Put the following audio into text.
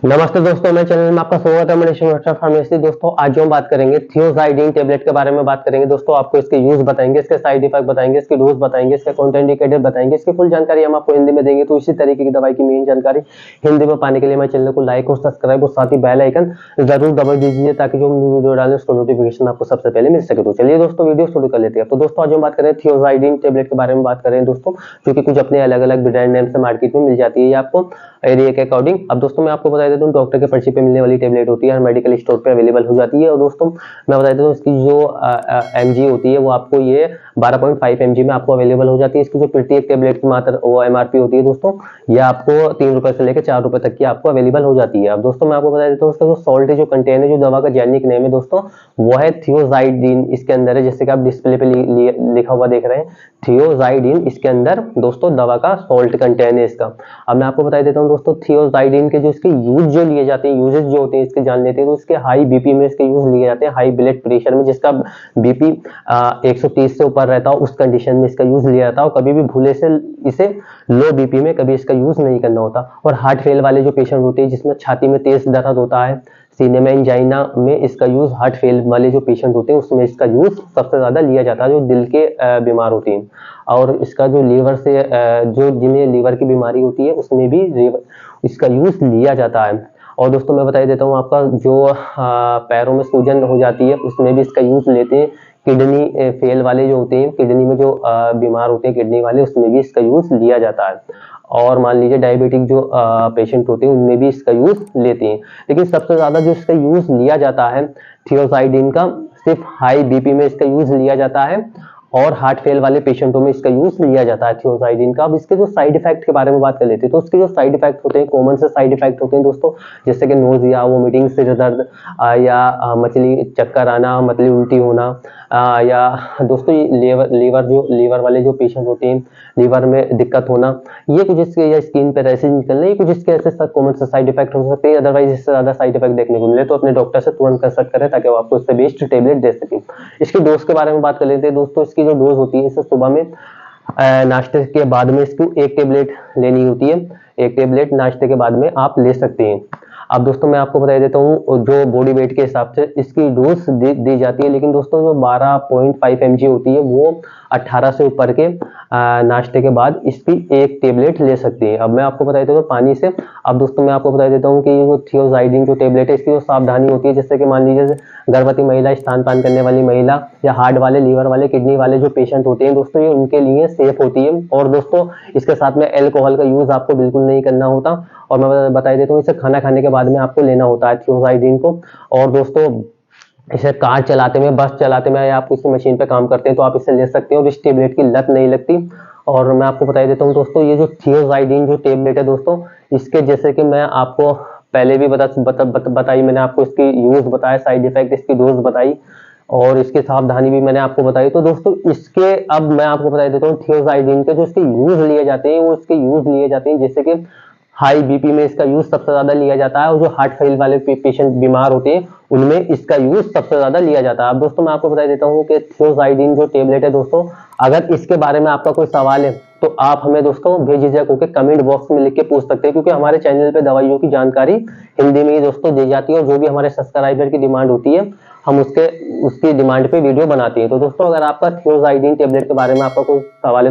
नमस्ते दोस्तों, मेरे चैनल में आपका स्वागत है। मनीष श्रीवास्तव फार्मेसी। दोस्तों आज जो हम बात करेंगे थियोजाइडिन टेबलेट के बारे में बात करेंगे। दोस्तों आपको इसके यूज बताएंगे, इसके साइड इफेक्ट बताएंगे, इसकी डोज बताएंगे, इसके कॉन्ट्राइंडिकेटेड बताएंगे, इसकी फुल जानकारी हम आपको हिंदी में देंगे। तो इसी तरीके की दवाई की मेन जानकारी हिंदी में पाने के लिए मेरे चैनल को लाइक और सब्सक्राइब और साथ ही बेल आइकन जरूर दबा दीजिए ताकि जो हम वीडियो डालें उसको नोटिफिकेशन आपको सबसे पहले मिल सके। तो चलिए दोस्तों वीडियो शुरू कर लेते हैं। तो दोस्तों आज हम बात करें थियोजाइडिन टेबलेट के बारे में बात करें दोस्तों, जो कि कुछ अपने अलग अलग ब्रांड नेम से मार्केट में मिल जाती है आपको एरिया के अकॉर्डिंग। अब दोस्तों मैं आपको बता देता हूँ, डॉक्टर के पर्ची पे मिलने वाली टेबलेट होती है, मेडिकल स्टोर पे अवेलेबल हो जाती है। और दोस्तों मैं बता देता हूँ, इसकी जो एमजी होती है वो आपको ये 12.5 mg में आपको अवेलेबल हो जाती है। इसकी जो प्रत्येक टेबलेट की मात्र वो एमआरपी होती है दोस्तों, ये आपको 3 रुपए से लेकर 4 रुपए तक की आपको अवेलेबल हो जाती है। अब दोस्तों मैं आपको बता देता हूँ, उसका जो सॉल्ट है, जो कंटेन है, जो दवा का जेनिक नेम है दोस्तों, वो है थियोजाइडिन। इसके अंदर है, जैसे कि आप डिस्प्ले पे लिखा हुआ देख रहे हैं, थियोजाइडिन। इसके अंदर दोस्तों दवा का सॉल्ट कंटेन है इसका। अब मैं आपको बता देता हूँ दोस्तों, थियोजाइडिन के जो इसके यूज जो लिए जाते हैं, यूजेस जो होते हैं इसके जान लेते हैं। तो इसके हाई बीपी में इसके यूज लिए जाते हैं, हाई ब्लड प्रेशर में, जिसका बीपी 130 से ऊपर रहता हो उस कंडीशन में इसका यूज लिया जाता है। और कभी भी भूले से इसे लो बीपी में कभी इसका यूज नहीं करना होता। और हार्ट फेल वाले जो पेशेंट होते हैं, जिसमें छाती में तेज दर्द होता है, सीने में एंजाइना में इसका यूज, हार्ट फेल वाले जो पेशेंट होते हैं उसमें इसका यूज सबसे ज्यादा लिया जाता है, जो दिल के बीमार होते हैं। और इसका जो लीवर से जो जिन्हें लीवर की बीमारी होती है उसमें भी इसका यूज लिया जाता है। और दोस्तों मैं बता देता हूँ, आपका जो पैरों में सूजन हो जाती है उसमें भी इसका यूज लेते हैं। किडनी फेल वाले जो होते हैं, किडनी में जो बीमार होते हैं किडनी वाले, उसमें भी इसका यूज लिया जाता है। और मान लीजिए डायबिटिक जो पेशेंट होते हैं उनमें भी इसका यूज लेते हैं। लेकिन सबसे ज्यादा जो इसका यूज लिया जाता है थियोजाइडिन का, सिर्फ हाई बीपी में इसका यूज लिया जाता है और हार्ट फेल वाले पेशेंटों में इसका यूज लिया जाता है थियोजाइडिन का। अब इसके जो साइड इफेक्ट के बारे में बात कर लेते हैं, तो इसके जो साइड इफेक्ट होते हैं, कॉमन से साइड इफेक्ट होते हैं दोस्तों, जैसे कि नोजिया, वोमिटिंग, सिर दर्द, या मछली चक्कर आना, मतली उल्टी होना, या दोस्तों लीवर वाले जो पेशेंट होते हैं, लीवर में दिक्कत होना, ये कुछ इसके, या स्किन पे रैशेज निकलना, ये कुछ इसके ऐसे कॉमन से साइड इफेक्ट हो सकते हैं। अदरवाइज इससे ज्यादा साइड इफेक्ट देखने को मिले तो अपने डॉक्टर से तुरंत कंसल्ट करें ताकि वो आपको इससे बेस्ट टेबलेट दे सके। इसकी डोज के बारे में बात कर लेते हैं दोस्तों। इसकी जो डोज होती है, इसे सुबह में नाश्ते के बाद में इसको 1 टेबलेट लेनी होती है। 1 टेबलेट नाश्ते के बाद में आप ले सकते हैं। अब दोस्तों मैं आपको बता देता हूँ, जो बॉडी वेट के हिसाब से इसकी डोज दी जाती है। लेकिन दोस्तों जो 12.5 mg होती है वो 18 से ऊपर के नाश्ते के बाद इसकी 1 टेबलेट ले सकते हैं। अब मैं आपको बता देता हूँ पानी से। अब दोस्तों मैं आपको बता देता हूँ कि ये जो थियोजाइडिन जो टेबलेट है, इसकी जो सावधानी होती है, जैसे कि मान लीजिए गर्भवती महिला, स्तनपान करने वाली महिला, या हार्ट वाले, लीवर वाले, किडनी वाले जो पेशेंट होते हैं दोस्तों, ये उनके लिए सेफ होती है। और दोस्तों इसके साथ में अल्कोहल का यूज आपको बिल्कुल नहीं करना होता। और मैं बता देता हूँ, इसे खाना खाने के बाद में आपको लेना होता है थियोजाइडिन को। और दोस्तों इसे कार चलाते में, बस चलाते में, या आप किसी मशीन पे काम करते हैं तो आप इसे ले सकते हो। इस टेबलेट की लत नहीं लगती। और मैं आपको बता देता हूँ दोस्तों, ये जो थियोजाइडिन जो टेबलेट है दोस्तों, इसके जैसे कि मैं आपको पहले भी बताई, मैंने आपको इसकी यूज बताया, साइड इफेक्ट, इसकी डोज बताई और इसकी सावधानी भी मैंने आपको बताई। तो दोस्तों इसके अब मैं आपको बता देता हूँ, थियोजाइडिन के जो इसके यूज लिए जाते हैं, वो इसके यूज लिए जाते हैं जैसे कि हाई बीपी में इसका यूज सबसे ज्यादा लिया जाता है। और जो हार्ट फेल वाले पेशेंट बीमार होते हैं उनमें इसका यूज सबसे ज्यादा लिया जाता है। अब दोस्तों मैं आपको बता देता हूँ कि थियोजाइडिन जो टेबलेट है दोस्तों, अगर इसके बारे में आपका कोई सवाल है तो आप हमें दोस्तों बेझिझक होकर कमेंट बॉक्स में लिख के पूछ सकते हैं, क्योंकि हमारे चैनल पे दवाइयों की जानकारी हिंदी में ही दोस्तों दी जाती है। और जो भी हमारे सब्सक्राइबर की डिमांड होती है, हम उसकी डिमांड पे वीडियो बनाते हैं। तो दोस्तों अगर आपका थियोजाइडिन टेबलेट के बारे में आपका कोई सवाल है तो